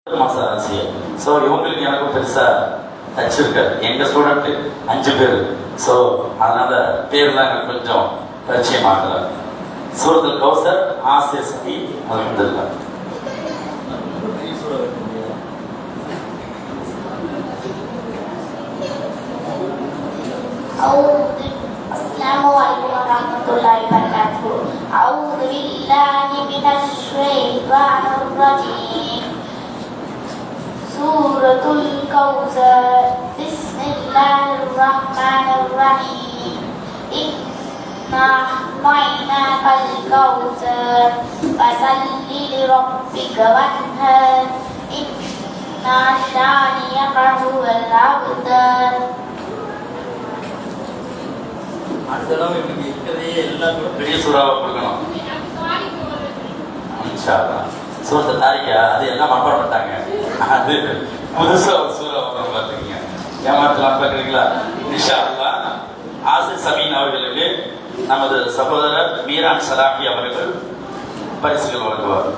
மாசம் ஆசிரியர். ஸோ இவங்களுக்கு எனக்கும் பெருசாக டச் இருக்காது. எங்கள் ஸ்டூடெண்ட்டு 5 பேர். ஸோ அதனால் பேர்லாம் எனக்கு கொஞ்சம் பரிச்சயமாகல. சூரத்துல் கௌசர் ஆசிரியர் சபி அல்ஹம்துலில்லாஹ். السلام عليكم ورحمة الله وبركاته. أعوذ بالله من الشيطان الرجيم. سورة الكوثر. بسم الله الرحمن الرحيم. إنا أعطيناك الكوثر فصل لربك وانحر. إن شانئك هو الأبتر. அடுத்ததான் இவனுக்கு இருக்கிறதையே எல்லாருக்கும் பெரிய சூறாவை கொடுக்கணும். இன்ஷா அல்லாஹ். சூரத்தை தாரிக்கா அது எல்லாம் மனப்பாடம் பண்ணிட்டாங்க. அது புதுசாக ஒரு சூறா வரும் பார்த்துக்கீங்க. ஏமாற்றலாம் பார்க்குறீங்களா? இன்ஷா அல்லாஹ். ஆசிர் சமீன் அவர்களுக்கு நமது சகோதரர் மீரான் சலாஹி அவர்கள் பரிசுகள் வழங்குவார்.